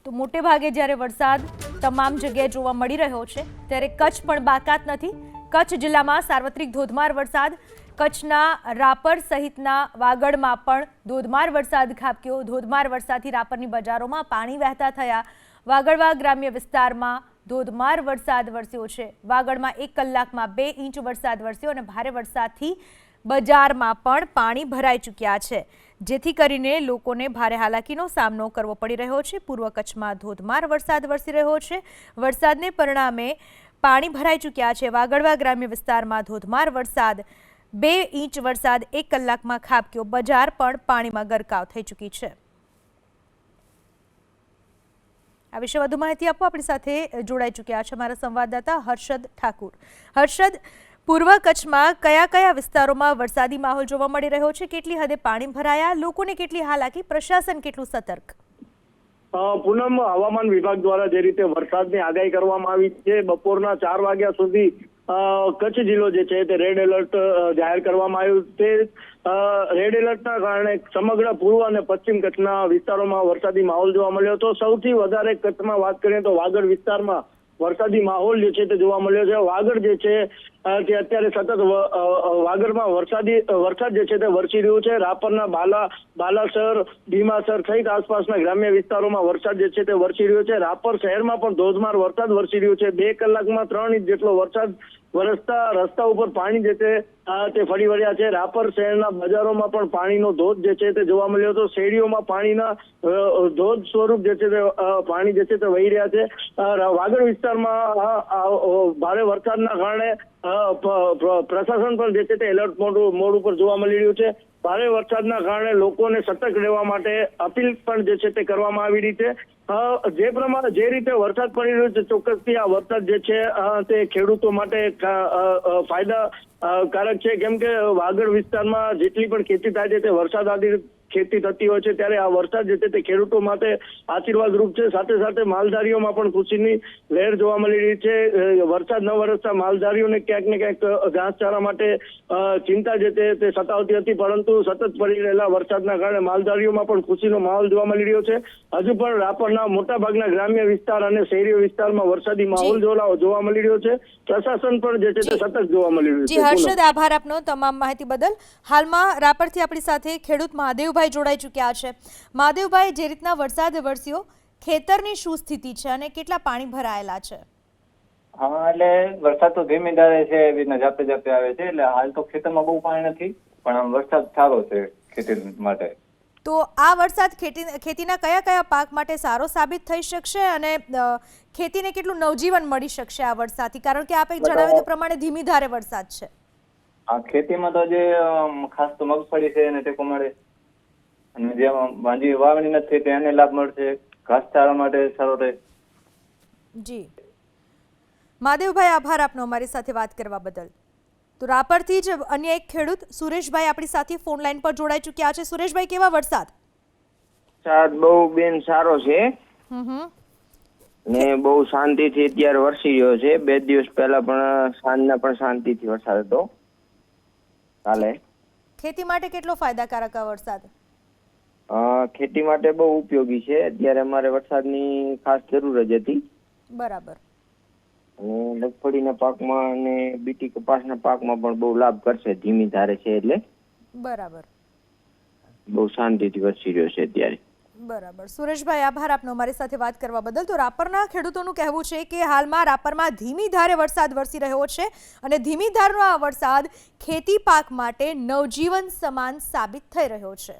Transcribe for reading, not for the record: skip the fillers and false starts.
તો મોટે ભાગે જ્યારે વરસાદ તમામ જગ્યાએ જોવા મળી રહ્યો છે ત્યારે કચ્છ પણ બાકાત નથી। કચ્છ જિલ્લામાં સાર્વત્રિક ધોધમાર વરસાદ, કચ્છના રાપર સહિતના વાગડમાં પણ ધોધમાર વરસાદ ખાબક્યો। ધોધમાર વરસાદથી રાપરની બજારોમાં પાણી વહેતા થયા। વાગડવા ગ્રામ્ય વિસ્તારમાં ધોધમાર વરસાદ વરસ્યો છે। વાગડમાં 1 કલાકમાં 2 ઇંચ વરસાદ વરસ્યો અને ભારે વરસાદથી બજારમાં પણ પાણી ભરાઈ ચૂક્યા છે, જેથી કરીને લોકોને ભારે હાલાકીનો સામનો કરવો પડી રહ્યો છે। પૂર્વ કચ્છમાં ધોધમાર વરસાદ વરસી રહ્યો છે। વરસાદને પરિણામે પાણી ભરાઈ ચૂક્યા છે। વાગડવા ગ્રામ્ય વિસ્તારમાં ધોધમાર વરસાદ, 2 ઇંચ વરસાદ 1 કલાકમાં ખાબક્યો। બજાર પણ પાણીમાં ગરકાવ થઈ ચૂકી છે। આ વિશે વધુ માહિતી આપવા આપણી સાથે જોડાઈ ચૂક્યા છે અમારા સંવાદદાતા હર્ષદ ઠાકુર। હર્ષદ, પૂર્વ કચ્છમાં કયા કયા વિસ્તારોમાં વરસાદી માહોલ જોવા મળી રહ્યો છે? કેટલી હદે પાણી ભરાયા? લોકોને કેટલી હાલાકી? પ્રશાસન કેટલું સતર્ક? પૂનમ, હવામાન વિભાગ દ્વારા જે રીતે વરસાદની આગાહી કરવામાં આવી છે, બપોરના 4 વાગ્યા સુધી કચ્છ જિલ્લો જે છે તે રેડ એલર્ટ જાહેર કરવામાં આવ્યું છે। રેડ એલર્ટના કારણે સમગ્ર પૂર્વ અને પશ્ચિમ કચ્છના વિસ્તારોમાં વરસાદી માહોલ જોવા મળ્યો હતો। સૌથી વધારે કચ્છમાં વાત કરીએ તો વાગડ વિસ્તારમાં વરસાદી માહોલ જે છે તે જોવા મળ્યો છે। વાગડ જે છે તે અત્યારે સતત વાગડમાં વરસાદ જે છે તે વરસી રહ્યું છે। રાપરના બાલાસર, ભીમાસર સહિત આસપાસના ગ્રામ્ય વિસ્તારોમાં વરસાદ જે છે તે વરસી રહ્યો છે। રાપર શહેરમાં પણ ધોધમાર વરસાદ વરસી રહ્યો છે। 2 કલાકમાં 3 ઇંચ જેટલો વરસાદ વરસતા રસ્તા ઉપર પાણી જે છે તે ફરી વળ્યા છે। રાપર શહેરના બજારોમાં પણ પાણીનો ધોધ જે છે તે જોવા મળ્યો હતો। શેરીઓમાં પાણીના ધોધ સ્વરૂપ જે છે તે પાણી જે છે તે વહી રહ્યા છે। વાગડ વિસ્તારમાં ભારે વરસાદના કારણે પ્રશાસન પણ જે છે તે એલર્ટ મોડ ઉપર જોવા મળી રહ્યું છે। ભારે વરસાદના કારણે લોકોને સતર્ક રહેવા માટે અપીલ પણ જે છે તે કરવામાં આવી રહી છે। જે રીતે વરસાદ પડી રહ્યો છે, ચોક્કસથી આ વરસાદ જે છે તે ખેડૂતો માટે ફાયદાકારક છે, કેમ કે વાગડ વિસ્તારમાં જેટલી પણ ખેતી થાય છે તે વરસાદ આધારિત ખેતી થતી હોય છે, ત્યારે આ વરસાદ જે છે તે ખેડૂતો માટે આશીર્વાદરૂપ છે। સાથે સાથે માલધારીઓમાં પણ ખુશીની લહેર જોવા મળી રહી છે। વરસાદ ન વરસતા માલધારીઓને ક્યાંક ને ક્યાંક ઘાસચારા માટે ચિંતા જે તે સતાવતી હતી, પરંતુ સતત પડી રહેલા વરસાદના કારણે માલધારીઓમાં પણ ખુશીનો માહોલ જોવા મળી રહ્યો છે। હજુ પણ રાપરના મોટાભાગના ગ્રામ્ય વિસ્તાર અને શહેરી વિસ્તારમાં વરસાદી માહોલ જોવા મળી રહ્યો છે। પ્રશાસન પણ જે છે તે સતત જોવા મળી રહ્યું છે। જી હર્ષદ, આભાર આપનો તમામ માહિતી બદલ। હાલમાં રાપરથી આપણી સાથે ખેડૂત મહાદેવભાઈ જોડાઈ ચૂક્યા છે। મહાદેવભાઈ, જે રીતના વરસાદ વરસ્યો, ખેતરની શું સ્થિતિ છે અને કેટલા પાણી ભરાયેલા છે? હા, એટલે વરસાદ તો ધીમી ધારે છે, એવી રીતના ઝાપટે ઝાપટે આવે છે। એટલે હાલ તો ખેતરમાં બહુ પાણી નથી, પણ આમ વરસાદ સારો છે ખેતી માટે। તો આ વરસાદ ખેતીના કયા કયા પાક માટે સારો સાબિત થઈ શકશે અને ખેતીને કેટલું નવજીવન મળી શકશે આ વરસાદથી? કારણ કે આપે જણાવ્યું તે પ્રમાણે ધીમી ધારે વરસાદ છે। આ ખેતીમાં તો જે ખાસ તો મગફળી છે એને ટેકો મળે, અને જે હજી વાવણી નથી થતી એને લાભ મળશે, ઘાસચારા માટે સારો રહે। જી મહાદેવભાઈ, આભાર આપનો અમારી સાથે વાત કરવા બદલ। તો રાપરથી જ અન્ય એક ખેડૂત સુરેશભાઈ આપણી સાથે ફોન લાઈન પર જોડાઈ ચૂક્યા છે। સુરેશભાઈ, કેવા વરસાદ? વરસાદ બહુ બેન સારો છે ને બહુ શાંતિથી અત્યારે વરસી રહ્યો છે। 2 દિવસ પહેલા પણ સાંજના પણ શાંતિથી વરસાદ હતો કાલે। ખેતી માટે કેટલો ફાયદાકારક આ વરસાદ? ખેતી માટે બહુ ઉપયોગી છે। અત્યારે અમારે વરસાદની ખાસ જરૂર જ હતી। બરાબર। અને મગફળીના પાકમાં અને બીટી કપાસના પાકમાં પણ બહુ લાભ કરશે, ધીમી ધારે છે એટલે। બરાબર। બહુ શાંતિથી વરસી રહ્યો છે અત્યારે। બરાબર સુરેશભાઈ, આભાર આપનો અમારી સાથે વાત કરવા બદલ। તો રાપરના ખેડૂતોનું કહેવું છે કે હાલમાં રાપરમાં ધીમી ધારે વરસાદ વરસી રહ્યો છે અને ધીમી ધારનો આ વરસાદ ખેતી પાક માટે નવજીવન સમાન સાબિત થઈ રહ્યો છે।